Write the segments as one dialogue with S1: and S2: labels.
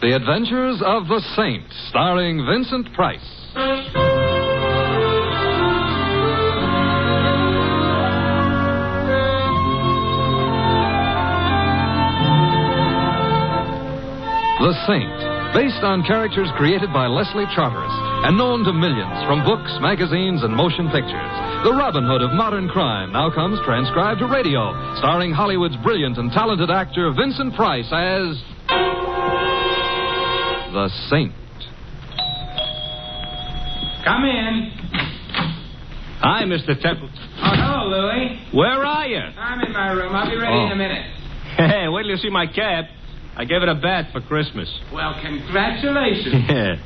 S1: The Adventures of the Saint, starring Vincent Price. The Saint, based on characters created by Leslie Charteris and known to millions from books, magazines, and motion pictures. The Robin Hood of modern crime now comes transcribed to radio, starring Hollywood's brilliant and talented actor Vincent Price as the Saint.
S2: Come in.
S3: Hi, Mr. Templar.
S2: Oh, hello, Louie.
S3: Where are you?
S2: I'm in my room. I'll be ready in a minute.
S3: Hey, wait till you see my cat. I gave it a bat for Christmas.
S2: Well, congratulations.
S3: Yeah.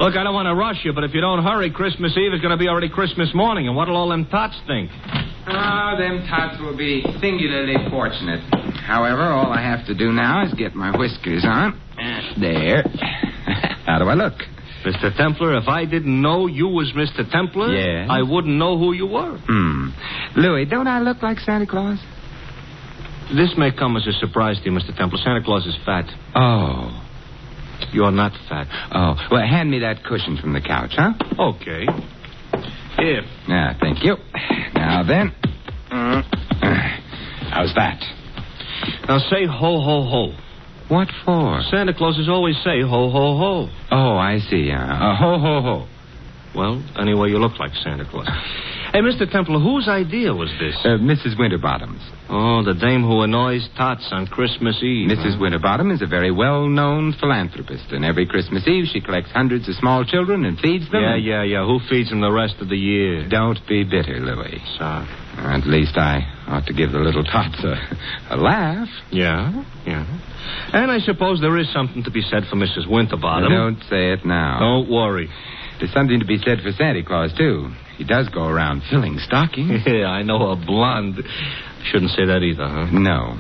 S3: Look, I don't want to rush you, but if you don't hurry, Christmas Eve is going to be already Christmas morning, and what'll all them tots think?
S2: Oh, them tots will be singularly fortunate. However, all I have to do now is get my whiskers on. There. How do I look?
S3: Mr. Templar, if I didn't know you was Mr. Templar,
S2: Yes?
S3: I wouldn't know who you were.
S2: Louie, don't I look like Santa Claus?
S3: This may come as a surprise to you, Mr. Templar. Santa Claus is fat.
S2: Oh.
S3: You're not fat.
S2: Oh. Well, hand me that cushion from the couch, huh?
S3: Okay. Here.
S2: Yeah, thank you. Now then. How's that?
S3: Now say ho, ho, ho.
S2: What for?
S3: Santa Clauses always say ho, ho, ho.
S2: Oh, I see. Ho, ho, ho.
S3: Well, anyway, you look like Santa Claus. Hey, Mr. Templar, whose idea was this?
S2: Mrs. Winterbottom's.
S3: Oh, the dame who annoys tots on Christmas Eve.
S2: Mrs. Winterbottom is a very well-known philanthropist, and every Christmas Eve she collects hundreds of small children and feeds them.
S3: Yeah. Who feeds them the rest of the year?
S2: Don't be bitter, Louie.
S3: Sorry.
S2: At least I ought to give the little tots a laugh.
S3: Yeah. And I suppose there is something to be said for Mrs. Winterbottom.
S2: Don't say it now.
S3: Don't worry.
S2: There's something to be said for Santa Claus, too. He does go around filling stockings.
S3: Yeah, I know a blonde. Shouldn't say that either, huh?
S2: No.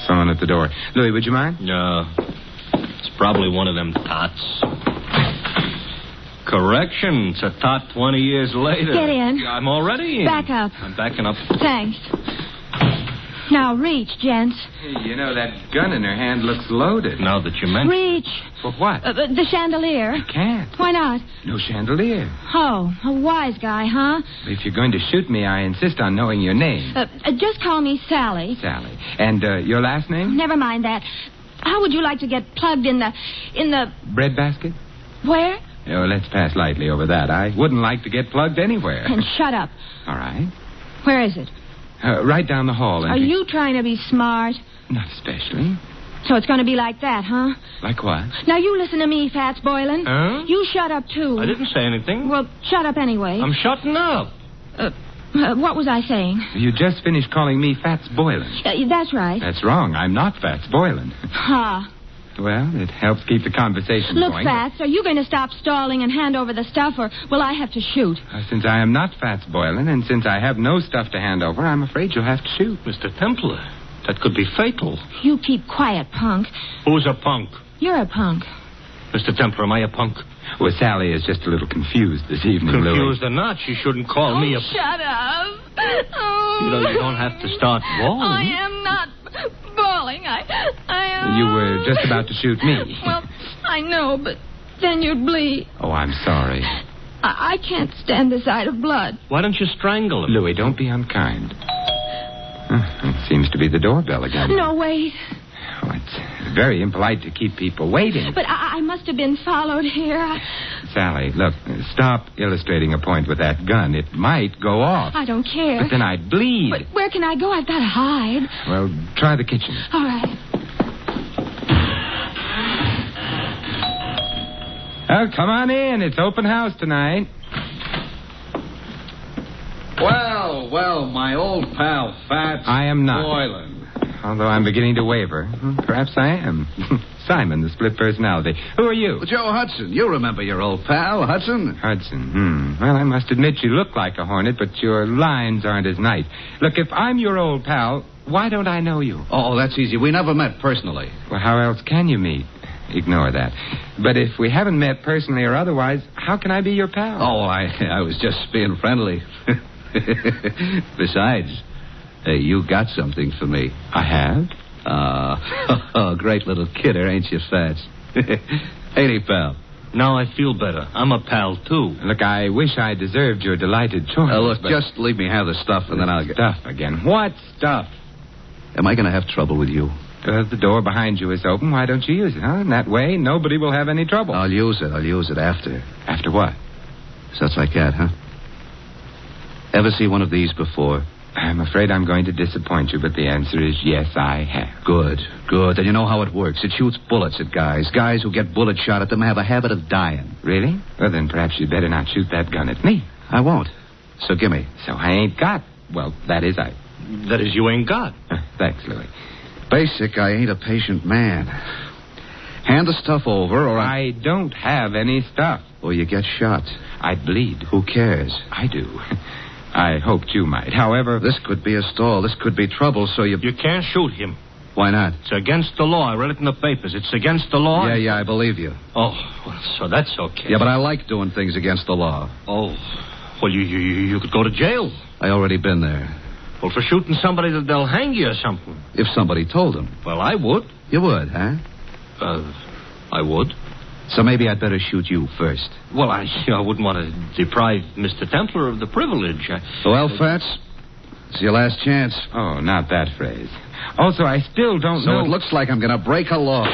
S2: Someone at the door. Louie, would you mind?
S3: No. It's probably one of them tots. Correction. It's a tot 20 years later.
S4: Get in.
S3: I'm already in.
S4: Back up.
S3: I'm backing up.
S4: Thanks. Now, reach, gents.
S2: Hey, you know, that gun in her hand looks loaded.
S3: Now that you mention
S4: Reach.
S2: For what?
S4: The chandelier.
S2: I can't.
S4: Why not?
S2: No chandelier.
S4: Oh, a wise guy, huh?
S2: If you're going to shoot me, I insist on knowing your name.
S4: Just call me Sally.
S2: Sally. And your last name?
S4: Never mind that. How would you like to get plugged in the...
S2: Bread basket?
S4: Where?
S2: Oh, let's pass lightly over that. I wouldn't like to get plugged anywhere.
S4: And shut up.
S2: All right.
S4: Where is it?
S2: Right down the hall.
S4: Are you trying to be smart?
S2: Not especially.
S4: So it's going to be like that, huh?
S2: Like what?
S4: Now, you listen to me, Fats Boylan.
S3: Huh?
S4: You shut up, too.
S3: I didn't say anything.
S4: Well, shut up anyway.
S3: I'm shutting up.
S4: What was I saying?
S2: You just finished calling me Fats Boylan.
S4: That's right.
S2: That's wrong. I'm not Fats Boylan.
S4: Ha.
S2: Well, it helps keep the conversation
S4: Look,
S2: going.
S4: Fats, are you going to stop stalling and hand over the stuff, or will I have to shoot?
S2: Since I am not Fats Boylan, and since I have no stuff to hand over, I'm afraid you'll have to shoot.
S3: Mr. Templar, that could be fatal.
S4: You keep quiet, punk.
S3: Who's a punk?
S4: You're a punk.
S3: Mr. Templar, am I a punk?
S2: Well, Sally is just a little confused this evening,
S3: Confused or not, she shouldn't call me a...
S4: Shut up. Oh.
S3: You know, you don't have to start bawling.
S4: I am not bawling. I am...
S2: You were just about to shoot me.
S4: Well, I know, but then you'd bleed.
S2: Oh, I'm sorry.
S4: I can't stand the sight of blood.
S3: Why don't you strangle him?
S2: Louie, don't be unkind. It seems to be the doorbell again.
S4: No, wait.
S2: Oh, it's very impolite to keep people waiting.
S4: But I must have been followed here.
S2: Sally, look, stop illustrating a point with that gun. It might go off.
S4: I don't care.
S2: But then I'd bleed.
S4: But where can I go? I've got to hide.
S2: Well, try the kitchen.
S4: All right.
S2: Oh, come on in. It's open house tonight.
S5: Well, my old pal, Fats
S2: I am not.
S5: Boylan.
S2: Although I'm beginning to waver. Perhaps I am. Simon, the split personality. Who are you?
S5: Well, Joe Hudson. You remember your old pal, Hudson?
S2: Hudson. Well, I must admit you look like a hornet, but your lines aren't as nice. Look, if I'm your old pal, why don't I know you?
S5: Oh, that's easy. We never met personally.
S2: Well, how else can you meet? Ignore that. But if we haven't met personally or otherwise, how can I be your pal?
S5: Oh, I was just being friendly. Besides, you got something for me.
S2: I have?
S6: Great little kidder, ain't you, Fats? Ain't he, pal?
S3: Now I feel better. I'm a pal, too.
S2: Look, I wish I deserved your delighted choice.
S6: Look,
S2: but...
S6: just leave me have the stuff, and then I'll get...
S2: Stuff again. What stuff?
S6: Am I going to have trouble with you?
S2: The door behind you is open. Why don't you use it, huh? In that way, nobody will have any trouble.
S6: I'll use it after.
S2: After what?
S6: Such like that, huh? Ever see one of these before?
S2: I'm afraid I'm going to disappoint you, but the answer is yes, I have.
S6: Good. And you know how it works. It shoots bullets at guys. Guys who get bullet shot at them have a habit of dying.
S2: Really? Well, then perhaps you'd better not shoot that gun at me.
S6: I won't. So gimme.
S2: So I ain't got... Well, that is I...
S3: That is, you ain't got.
S2: Thanks, Louis.
S6: Basic, I ain't a patient man. Hand the stuff over, or
S2: I don't have any stuff.
S6: Or you get shot.
S2: I'd bleed.
S6: Who cares?
S2: I do. I hoped you might. However...
S6: This could be a stall. This could be trouble, so you...
S3: You can't shoot him.
S6: Why not?
S3: It's against the law. I read it in the papers. It's against the law.
S6: Yeah, I believe you.
S3: Oh, well, so that's okay.
S6: Yeah, but I like doing things against the law.
S3: Oh, well, you could go to jail.
S6: I already been there.
S3: Well, for shooting somebody that they'll hang you or something.
S6: If somebody told them.
S3: Well, I would.
S6: You would, huh?
S3: I would.
S6: So maybe I'd better shoot you first.
S3: Well, I wouldn't want to deprive Mr. Templar of the privilege.
S6: Well, Fats, it's your last chance.
S2: Oh, not that phrase. Also, I still don't know...
S6: So it looks like I'm going to break a law.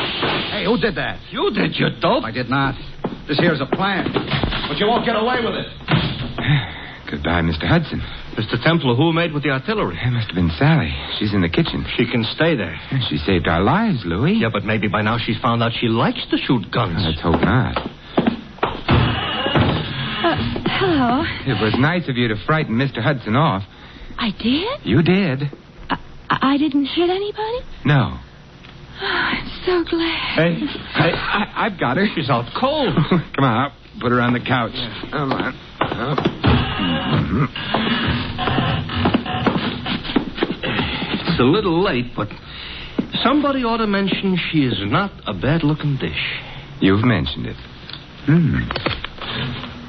S6: Hey, who did that?
S3: You did, you dope.
S6: I did not. This here's a plan. But you won't get away with it.
S2: Goodbye, Mr. Hudson.
S3: Mr. Templar, who made with the artillery?
S2: It must have been Sally. She's in the kitchen.
S3: She can stay there.
S2: She saved our lives, Louis.
S3: Yeah, but maybe by now she's found out she likes to shoot guns.
S2: Let's hope not.
S4: Hello.
S2: It was nice of you to frighten Mr. Hudson off.
S4: I did?
S2: You did.
S4: I didn't hit anybody?
S2: No.
S4: Oh, I'm so glad.
S2: Hey, I've got her.
S3: She's out cold.
S2: Come on, I'll put her on the couch.
S3: Yeah.
S2: Come on.
S3: It's a little late, but somebody ought to mention she is not a bad-looking dish.
S2: You've mentioned it.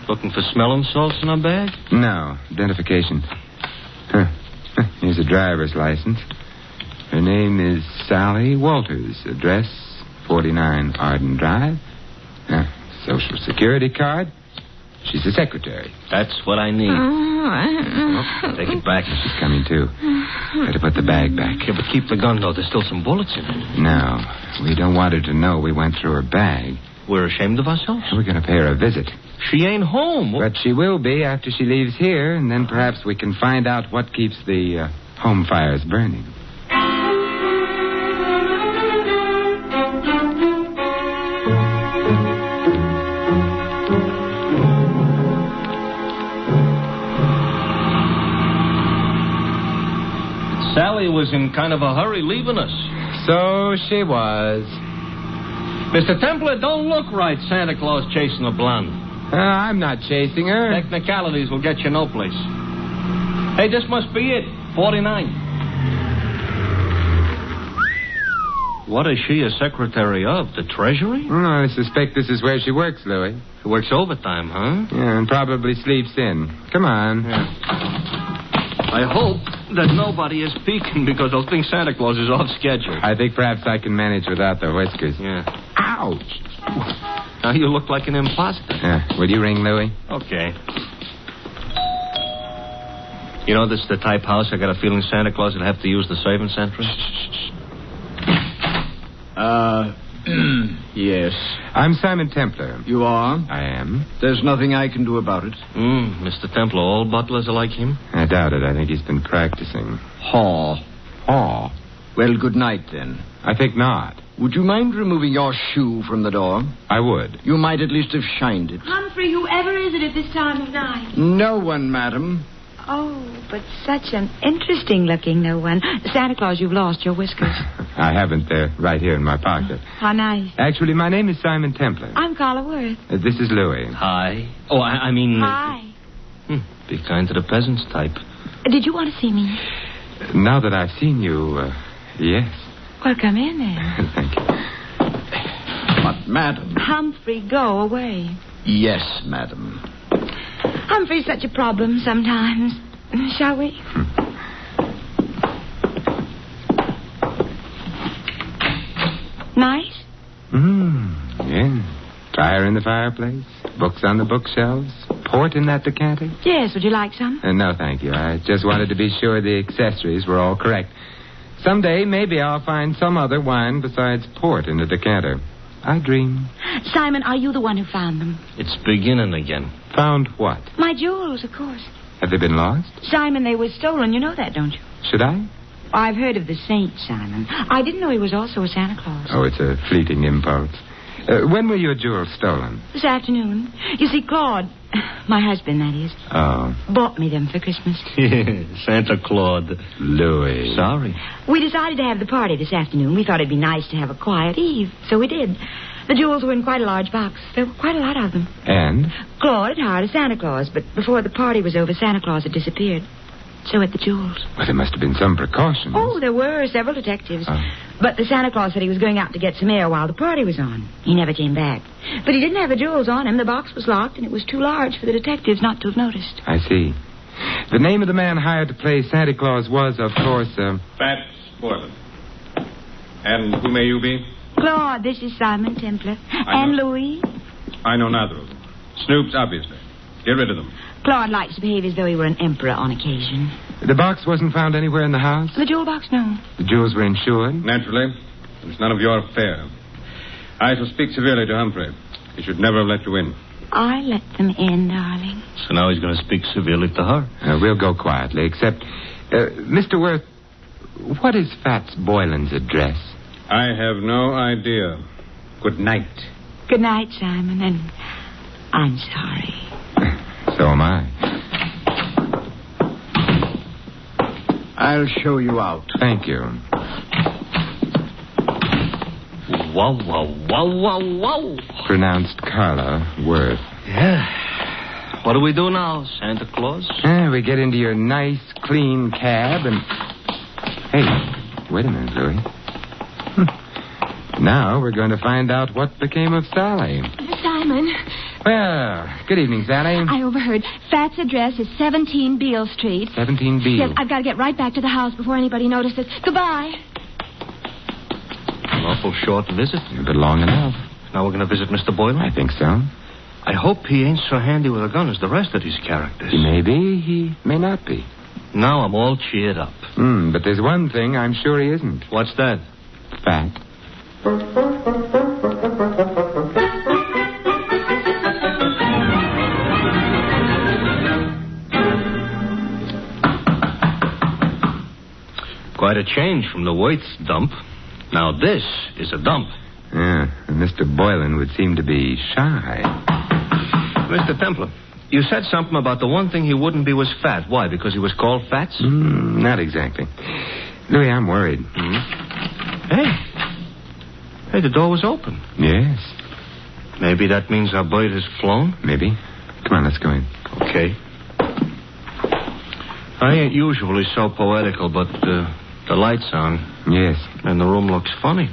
S3: Looking for smelling salts in her bag?
S2: No, identification. Here's a driver's license. Her name is Sally Walters. Address 49 Arden Drive. Social Security card. She's the secretary.
S3: That's what I need. Take it back.
S2: She's coming, too. Better put the bag back.
S3: Yeah, but keep the gun, though. There's still some bullets in it.
S2: No, we don't want her to know we went through her bag.
S3: We're ashamed of ourselves?
S2: We're going to pay her a visit.
S3: She ain't home.
S2: But she will be after she leaves here, and then perhaps we can find out what keeps the home fires burning.
S3: Sally was in kind of a hurry leaving us.
S2: So she was.
S3: Mr. Templar, don't look right, Santa Claus chasing a blonde.
S2: I'm not chasing her.
S3: Technicalities will get you no place. Hey, this must be it. 49. What is she a secretary of? The Treasury?
S2: I suspect this is where she works, Louis.
S3: She works overtime, huh?
S2: Yeah, and probably sleeps in. Come on.
S3: Yeah. I hope that nobody is peeking because they'll think Santa Claus is off schedule.
S2: I think perhaps I can manage without the whiskers.
S3: Yeah.
S2: Ouch!
S3: Now you look like an imposter.
S2: Yeah. Will you ring Louis?
S3: Okay. You know, this is the type house I got a feeling Santa Claus would have to use the service entrance.
S7: Yes.
S2: I'm Simon Templar.
S7: You are?
S2: I am.
S7: There's nothing I can do about it.
S3: Mr. Templar, all butlers are like him?
S2: I doubt it. I think he's been practicing.
S7: Haw. Well, good night, then.
S2: I think not.
S7: Would you mind removing your shoe from the door?
S2: I would.
S7: You might at least have shined it.
S4: Humphrey, whoever is it at this time of night?
S7: No one, madam.
S8: Oh, but such an interesting-looking no one. Santa Claus, you've lost your whiskers.
S2: I haven't. They're right here in my pocket.
S8: How nice.
S2: Actually, my name is Simon Templar.
S8: I'm Carla Worth.
S2: This is Louis.
S3: Hi. Oh, I mean...
S8: Hi.
S3: Be kind to the peasants type.
S8: Did you want to see me?
S2: Now that I've seen you, yes.
S8: Well, come in, then.
S2: Thank you.
S7: But, madam...
S8: Humphrey, go away.
S7: Yes, madam.
S8: Humphrey's such a problem sometimes. Shall we?
S2: the fireplace, books on the bookshelves, port in that decanter?
S8: Yes, would you like some?
S2: No, thank you. I just wanted to be sure the accessories were all correct. Someday, maybe I'll find some other wine besides port in the decanter. I dream.
S8: Simon, are you the one who found them?
S3: It's beginning again.
S2: Found what?
S8: My jewels, of course.
S2: Have they been lost?
S8: Simon, they were stolen. You know that, don't you?
S2: Should I?
S8: I've heard of the saint, Simon. I didn't know he was also a Santa Claus.
S2: Oh, it's a fleeting impulse. When were your jewels stolen?
S8: This afternoon. You see, Claude, my husband, that is, bought me them for Christmas.
S3: Santa Claus.
S2: Louis.
S3: Sorry.
S8: We decided to have the party this afternoon. We thought it'd be nice to have a quiet eve, so we did. The jewels were in quite a large box. There were quite a lot of them.
S2: And?
S8: Claude had hired a Santa Claus, but before the party was over, Santa Claus had disappeared. So had the jewels.
S2: Well, there must have been some precautions.
S8: Oh, there were several detectives. But the Santa Claus said he was going out to get some air while the party was on. He never came back. But he didn't have the jewels on him. The box was locked, and it was too large for the detectives not to have noticed.
S2: I see. The name of the man hired to play Santa Claus was, of course,
S9: Fats Boylan. And who may you be?
S8: Claude, this is Simon Templar. And Louis.
S9: I know neither of them. Snoops, obviously. Get rid of them.
S8: Claude likes to behave as though he were an emperor on occasion.
S2: The box wasn't found anywhere in the house?
S8: The jewel box, no.
S2: The jewels were insured?
S9: Naturally. It's none of your affair. I shall speak severely to Humphrey. He should never have let you in.
S8: I let them in, darling.
S3: So now he's going to speak severely to her.
S2: We'll go quietly, except... Mr. Worth, what is Fats Boylan's address?
S9: I have no idea. Good night.
S8: Good night, Simon, and I'm sorry.
S2: So am I.
S7: I'll show you out.
S2: Thank you.
S3: Wow, wow, wow, wow, wow.
S2: Pronounced Carla Worth.
S3: Yeah. What do we do now, Santa Claus?
S2: We get into your nice, clean cab and... Hey, wait a minute, Louis. Now we're going to find out what became of Sally.
S4: Simon.
S2: Well, good evening, Sally.
S4: I overheard. Fat's address is 17 Beale Street.
S2: 17 Beale.
S4: Yes, I've got to get right back to the house before anybody notices. Goodbye.
S3: An awful short visit.
S2: But long enough.
S3: Now we're going to visit Mr. Boylan?
S2: I think so.
S3: I hope he ain't so handy with a gun as the rest of these characters.
S2: He may be, he may not be.
S3: Now I'm all cheered up.
S2: But there's one thing I'm sure he isn't.
S3: What's that?
S2: Fat.
S3: Quite a change from the Waits dump. Now this is a dump.
S2: Yeah, and Mr. Boylan would seem to be shy.
S3: Mr. Templar, you said something about the one thing he wouldn't be was fat. Why, because he was called Fats?
S2: Not exactly. Louis, I'm worried.
S3: Hey, the door was open.
S2: Yes.
S3: Maybe that means our bird has flown?
S2: Maybe. Come on, let's go in.
S3: Okay. I ain't usually so poetical, but the light's on.
S2: Yes.
S3: And the room looks funny.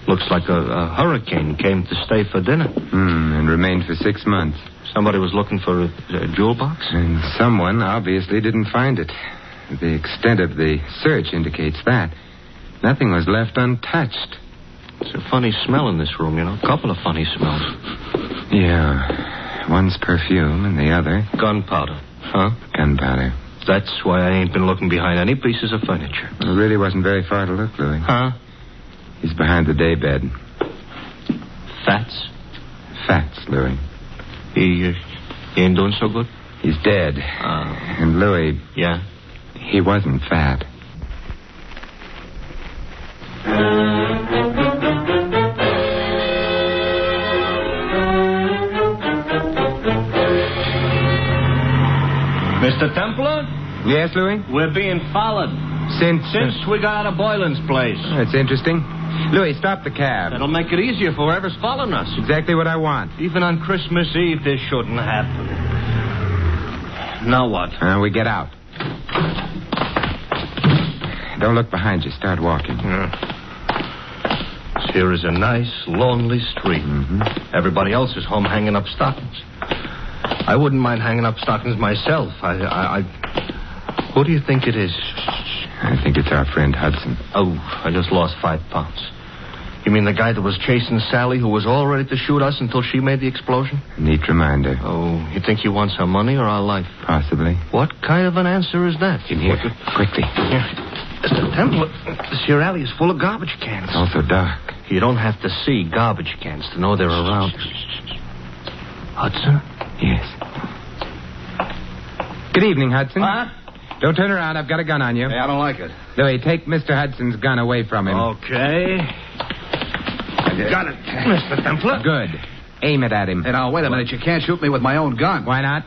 S3: Looks like a hurricane came to stay for dinner.
S2: And remained for 6 months.
S3: Somebody was looking for a jewel box?
S2: And someone obviously didn't find it. The extent of the search indicates that. Nothing was left untouched.
S3: It's a funny smell in this room, you know. A couple of funny smells.
S2: Yeah. One's perfume and the other...
S3: Gunpowder. Huh?
S2: Gunpowder.
S3: That's why I ain't been looking behind any pieces of furniture.
S2: It really wasn't very far to look, Louis.
S3: Huh?
S2: He's behind the daybed.
S3: Fats?
S2: Fats, Louis.
S3: He ain't doing so good?
S2: He's dead. And Louis...
S3: Yeah?
S2: He wasn't fat.
S3: Mr. Templar?
S2: Yes, Louis?
S3: We're being followed.
S2: Since
S3: we got out of Boylan's place.
S2: That's interesting. Louis, stop the cab.
S3: That'll make it easier for whoever's following us.
S2: Exactly what I want.
S3: Even on Christmas Eve, this shouldn't happen. Now what?
S2: We get out. Don't look behind you. Start walking.
S3: Here is a nice, lonely street. Everybody else is home hanging up stockings. I wouldn't mind hanging up stockings myself. Who do you think it is?
S2: I think it's our friend Hudson.
S3: Oh, I just lost 5 pounds. You mean the guy that was chasing Sally, who was all ready to shoot us until she made the explosion?
S2: Neat reminder.
S3: Oh, you think he wants our money or our life?
S2: Possibly.
S3: What kind of an answer is that?
S2: In here. Quickly.
S3: Here. Mr. Templar, this here alley is full of garbage cans.
S2: It's also dark.
S3: You don't have to see garbage cans to know they're around. Hudson?
S2: Yes. Good evening, Hudson.
S7: What?
S2: Don't turn around. I've got a gun on you.
S7: Hey, I don't like it.
S2: Louis, take Mr. Hudson's gun away from him.
S3: Okay. Got it, Mr. Templar.
S2: Good. Aim it at him.
S7: Hey, now, wait a minute. You can't shoot me with my own gun.
S2: Why not?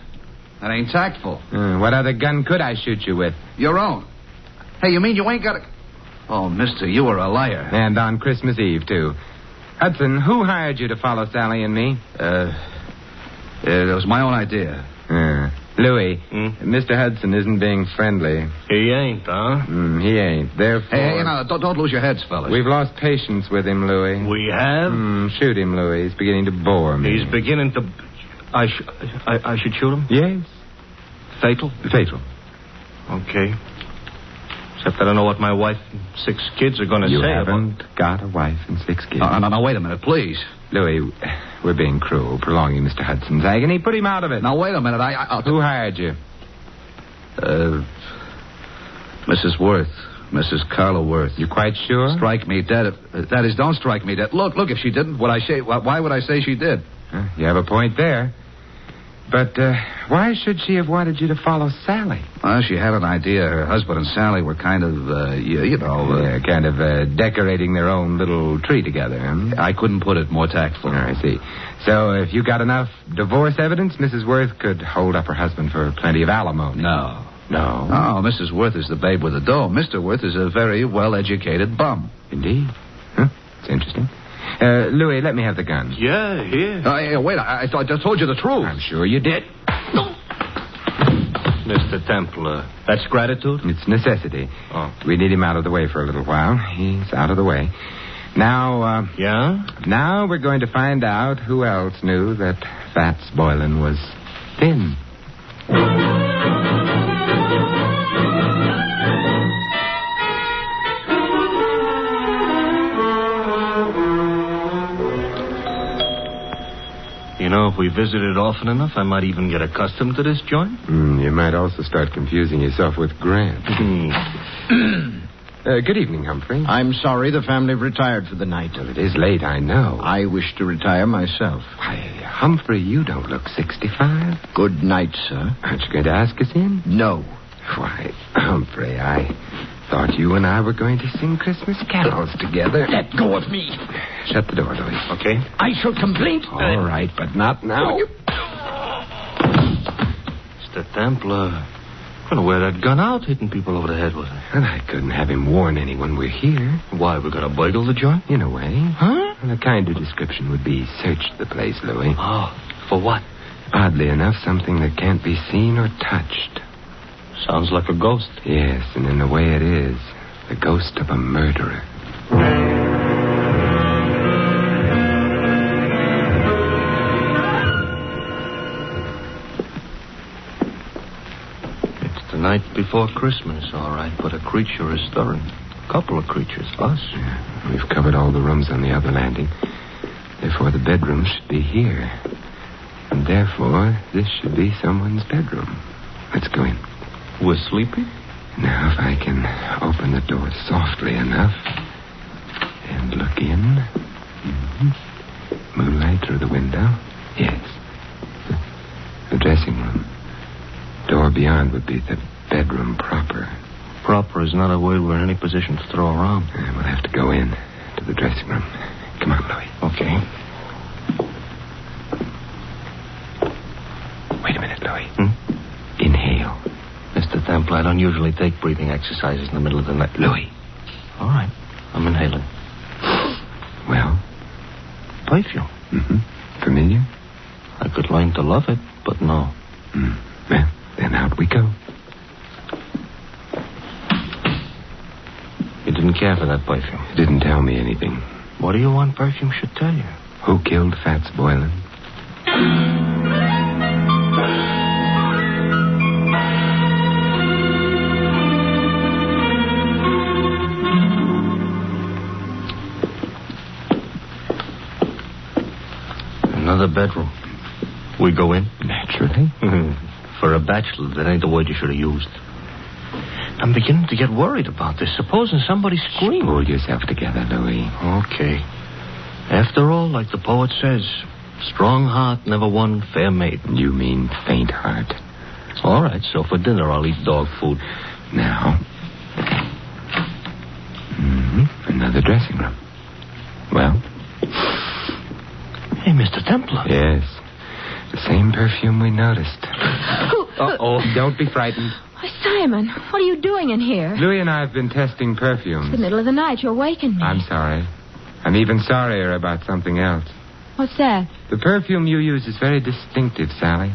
S7: That ain't tactful.
S2: What other gun could I shoot you with?
S7: Your own. Hey, you mean you ain't got a... Oh, mister, you were a liar.
S2: And on Christmas Eve, too. Hudson, who hired you to follow Sally and me?
S7: It was my own idea.
S2: Louis, Mr. Hudson isn't being friendly.
S3: He ain't, huh?
S2: He ain't. Therefore...
S7: Hey, don't lose your heads, fellas.
S2: We've lost patience with him, Louis.
S3: We have?
S2: Shoot him, Louis. He's beginning to bore me.
S3: He's beginning to... I should shoot him?
S2: Yes.
S3: Fatal?
S2: Fatal.
S3: Okay. Except I don't know what my wife and 6 kids are going to say.
S2: You haven't got a wife and 6 kids.
S7: No, wait a minute, please.
S2: Louis, we're being cruel, prolonging Mr. Hudson's agony. Put him out of it.
S7: Now, wait a minute.
S2: Who hired you?
S7: Mrs. Worth. Mrs. Carla Worth.
S2: You quite sure?
S7: Strike me dead. That is, don't strike me dead. Look, if she didn't, why would I say she did?
S2: You have a point there. But why should she have wanted you to follow Sally?
S7: Well, she had an idea. Her husband and Sally were kind of,
S2: decorating their own little tree together.
S7: I couldn't put it more tactful.
S2: I see. So if you got enough divorce evidence, Mrs. Worth could hold up her husband for plenty of alimony.
S7: No.
S2: No?
S7: Oh, Mrs. Worth is the babe with the dough. Mr. Worth is a very well-educated bum.
S2: Indeed. Huh? It's interesting. Louis, let me have the gun.
S3: Yeah, here.
S7: Wait, I just told you the truth.
S2: I'm sure you did.
S3: Mr. Templar, that's gratitude?
S2: It's necessity.
S3: Oh.
S2: We need him out of the way for a little while. He's out of the way. Now,
S3: Yeah?
S2: Now we're going to find out who else knew that Fats Boylan was thin.
S3: You know, if we visited often enough, I might even get accustomed to this joint.
S2: You might also start confusing yourself with Grant. Good evening, Humphrey.
S5: I'm sorry the family have retired for the night.
S2: Well, it is late, I know.
S5: I wish to retire myself.
S2: Why, Humphrey, you don't look 65.
S5: Good night, sir.
S2: Aren't you going to ask us in?
S5: No.
S2: Why, Humphrey, I thought you and I were going to sing Christmas carols together.
S5: Let go of me.
S2: Shut the door, Louis.
S3: Okay.
S5: I shall complain.
S2: All right, but not now.
S3: Mr. Templar, I'm going to wear that gun out hitting people over the head with it.
S2: And I couldn't have him warn anyone we're here.
S3: Why, we're going to burgle the joint?
S2: In a way.
S3: Huh?
S2: And a kinder description would be search the place, Louis.
S3: Oh, for what?
S2: Oddly enough, something that can't be seen or touched.
S3: Sounds like a ghost.
S2: Yes, and in a way it is. The ghost of a murderer.
S3: It's the night before Christmas, all right, but a creature is stirring. A couple of creatures, us.
S2: Yeah, we've covered all the rooms on the other landing. Therefore, the bedroom should be here. And therefore, this should be someone's bedroom. Let's go in.
S3: We're sleeping?
S2: Now, if I can open the door softly enough and look in. Moonlight through the window. Yes. The dressing room. Door beyond would be the bedroom proper.
S3: Proper is not a word we're in any position to throw around.
S2: We'll have to go in to the dressing room. Come on, Louis.
S3: Okay.
S2: Wait a minute, Louis. Inhale.
S3: Mr. Templar, I don't usually take breathing exercises in the middle of the night.
S2: Louis.
S3: All right. I'm inhaling.
S2: Well?
S3: Perfume.
S2: Familiar?
S3: I could learn to love it, but no.
S2: Well, then out we go.
S3: You didn't care for that perfume.
S2: It didn't tell me anything.
S3: What do you want perfume should tell you?
S2: Who killed Fats Boylan?
S3: Another bedroom. We go in?
S2: Naturally.
S3: For a bachelor, that ain't the word you should have used. I'm beginning to get worried about this. Supposing somebody screamed.
S2: Pull yourself together, Louis.
S3: Okay. After all, like the poet says, strong heart never won fair maiden.
S2: You mean faint heart.
S3: All right, so for dinner I'll eat dog food.
S2: Now. Another dressing room. Well?
S3: Hey, Mr. Templar.
S2: Yes. The same perfume we noticed.
S3: Uh-oh.
S2: Don't be frightened.
S4: Why, Simon, what are you doing in here?
S2: Louis and I have been testing perfumes.
S4: It's the middle of the night. You awakened me.
S2: I'm sorry. I'm even sorrier about something else.
S4: What's that?
S2: The perfume you use is very distinctive, Sally.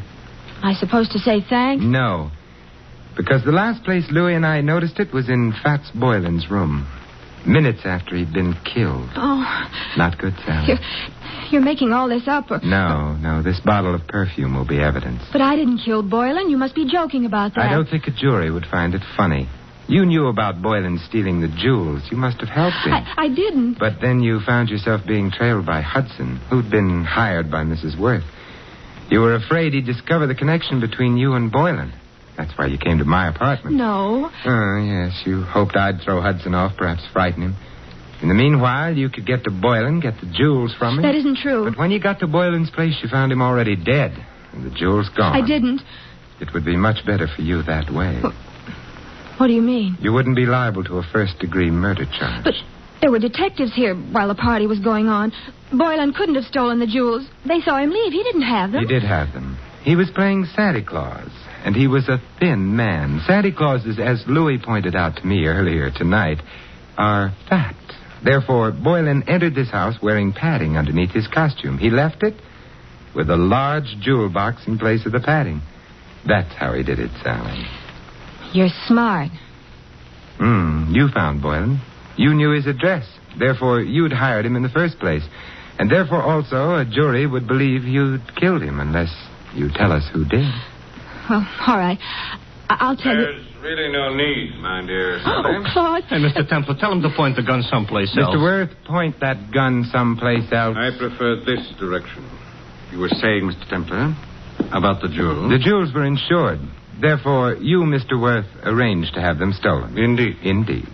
S4: I supposed to say thanks?
S2: No. Because the last place Louis and I noticed it was in Fats Boylan's room. Minutes after he'd been killed.
S4: Oh.
S2: Not good, Sally.
S4: You're making all this up.
S2: No. This bottle of perfume will be evidence.
S4: But I didn't kill Boylan. You must be joking about that.
S2: I don't think a jury would find it funny. You knew about Boylan stealing the jewels. You must have helped him.
S4: I didn't.
S2: But then you found yourself being trailed by Hudson, who'd been hired by Mrs. Worth. You were afraid he'd discover the connection between you and Boylan. That's why you came to my apartment.
S4: No.
S2: Oh, yes. You hoped I'd throw Hudson off, perhaps frighten him. In the meanwhile, you could get to Boylan, get the jewels from him.
S4: That isn't true.
S2: But when you got to Boylan's place, you found him already dead, and the jewels gone.
S4: I didn't.
S2: It would be much better for you that way.
S4: What do you mean?
S2: You wouldn't be liable to a first-degree murder charge.
S4: But there were detectives here while the party was going on. Boylan couldn't have stolen the jewels. They saw him leave. He didn't have them.
S2: He did have them. He was playing Santa Claus, and he was a thin man. Santa Clauses, as Louis pointed out to me earlier tonight, are fat. Therefore, Boylan entered this house wearing padding underneath his costume. He left it with a large jewel box in place of the padding. That's how he did it, Sally.
S4: You're smart.
S2: You found Boylan. You knew his address. Therefore, you'd hired him in the first place. And therefore, also, a jury would believe you'd killed him unless you tell us who did.
S4: Well, all right. I'll tell you.
S9: There's really no need, my dear Sally.
S4: Oh, Claude.
S3: Hey, Mr. Templar, tell him to point the gun someplace else.
S2: Mr. Worth, point that gun someplace else.
S9: I prefer this direction. You were saying, Mr. Templar, about the jewels.
S2: The jewels were insured. Therefore, you, Mr. Worth, arranged to have them stolen.
S9: Indeed.
S2: Indeed.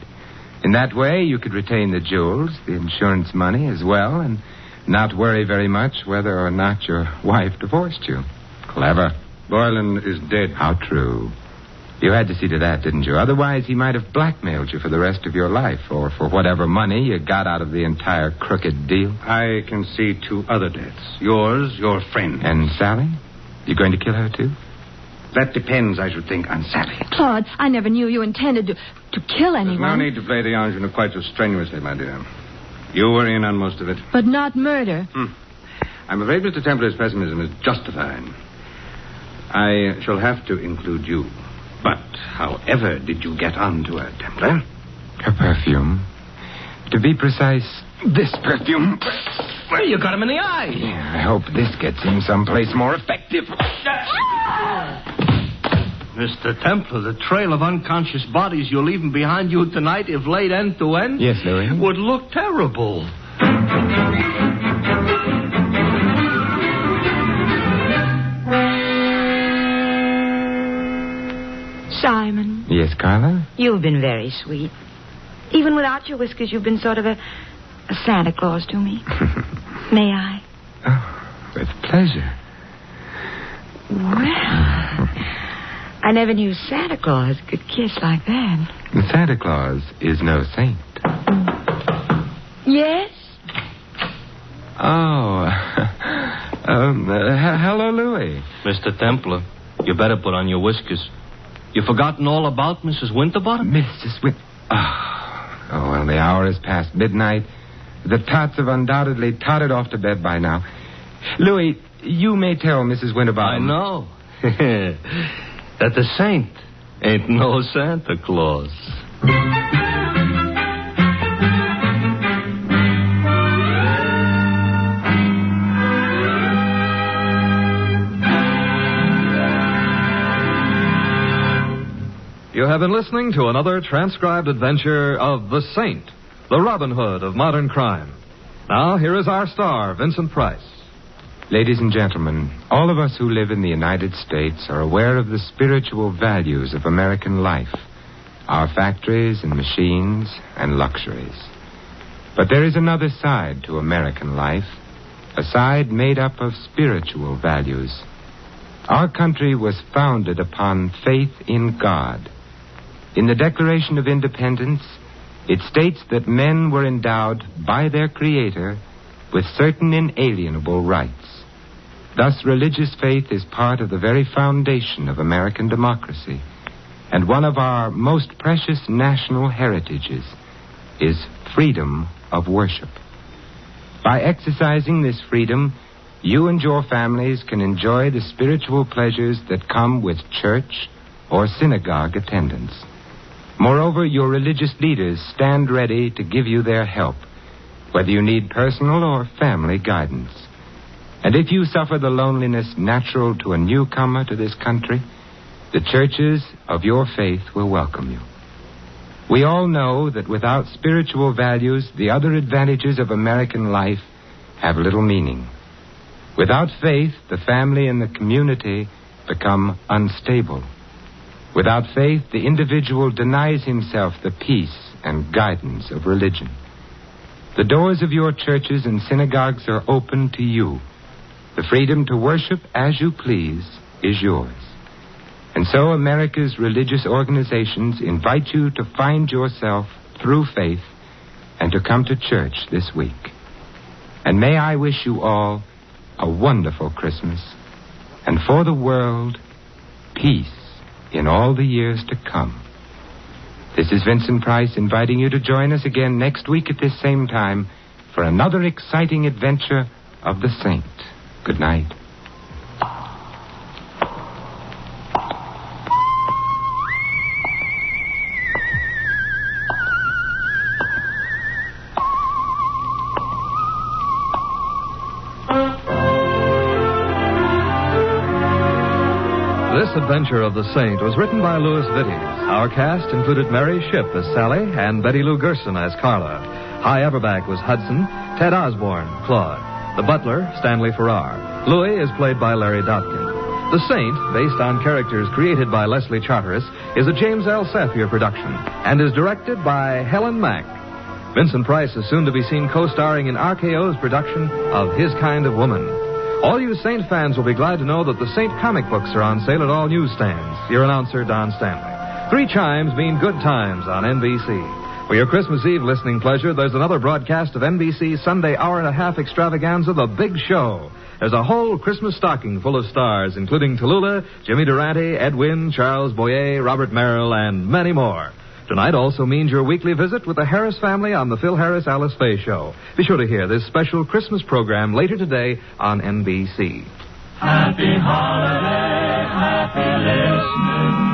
S2: In that way, you could retain the jewels, the insurance money as well, and not worry very much whether or not your wife divorced you. Clever.
S9: Boylan is dead.
S2: How true. You had to see to that, didn't you? Otherwise, he might have blackmailed you for the rest of your life, or for whatever money you got out of the entire crooked deal.
S9: I can see two other deaths. Yours, your friend.
S2: And Sally? You going to kill her, too?
S9: That depends, I should think, on Sally.
S4: Claude, I never knew you intended to kill anyone.
S9: There's no need to play the ingenue quite so strenuously, my dear. You were in on most of it.
S4: But not murder.
S9: I'm afraid Mr. Templar's pessimism is justified. I shall have to include you. But however did you get onto her, Templar?
S2: Her perfume. To be precise, this perfume.
S3: Well, you got him in the eye.
S2: Yeah, I hope this gets him someplace more effective.
S3: Mr. Templar, the trail of unconscious bodies you're leaving behind you tonight, if laid end to end,
S2: Yes, Louis?
S3: would look terrible.
S8: Simon,
S2: Yes, Carla?
S8: you've been very sweet. Even without your whiskers, you've been sort of a Santa Claus to me. May I?
S2: Oh, with pleasure.
S8: Well, I never knew Santa Claus could kiss like that.
S2: Santa Claus is no saint.
S8: Yes?
S2: Oh. Hello, Louis.
S3: Mr. Templar, you better put on your whiskers. You've forgotten all about Mrs. Winterbottom?
S2: Mrs. Oh, well, the hour is past midnight. The tots have undoubtedly tottered off to bed by now. Louis, you may tell Mrs. Winterbottom.
S3: I know. That the saint ain't no Santa Claus.
S1: You have been listening to another transcribed adventure of The Saint, the Robin Hood of modern crime. Now, here is our star, Vincent Price.
S2: Ladies and gentlemen, all of us who live in the United States are aware of the spiritual values of American life, our factories and machines and luxuries. But there is another side to American life, a side made up of spiritual values. Our country was founded upon faith in God. In the Declaration of Independence, it states that men were endowed by their Creator with certain inalienable rights. Thus, religious faith is part of the very foundation of American democracy, and one of our most precious national heritages is freedom of worship. By exercising this freedom, you and your families can enjoy the spiritual pleasures that come with church or synagogue attendance. Moreover, your religious leaders stand ready to give you their help, whether you need personal or family guidance. And if you suffer the loneliness natural to a newcomer to this country, the churches of your faith will welcome you. We all know that without spiritual values, the other advantages of American life have little meaning. Without faith, the family and the community become unstable. Without faith, the individual denies himself the peace and guidance of religion. The doors of your churches and synagogues are open to you. The freedom to worship as you please is yours. And so America's religious organizations invite you to find yourself through faith and to come to church this week. And may I wish you all a wonderful Christmas, and for the world, peace in all the years to come. This is Vincent Price inviting you to join us again next week at this same time for another exciting adventure of the Saint. Good night.
S1: This adventure of the Saint was written by Louis Vittes. Our cast included Mary Shipp as Sally and Betty Lou Gerson as Carla. Hy Averback was Hudson, Ted Osborne, Claude. The butler, Stanley Farrar. Louis is played by Larry Dotkin. The Saint, based on characters created by Leslie Charteris, is a James L. Safier production and is directed by Helen Mack. Vincent Price is soon to be seen co-starring in RKO's production of His Kind of Woman. All you Saint fans will be glad to know that the Saint comic books are on sale at all newsstands. Your announcer, Don Stanley. 3 chimes mean good times on NBC. For your Christmas Eve listening pleasure, there's another broadcast of NBC's Sunday hour-and-a-half extravaganza, The Big Show. There's a whole Christmas stocking full of stars, including Tallulah, Jimmy Durante, Ed Wynn, Charles Boyer, Robert Merrill, and many more. Tonight also means your weekly visit with the Harris family on the Phil Harris-Alice Faye Show. Be sure to hear this special Christmas program later today on NBC.
S10: Happy holiday, happy listening.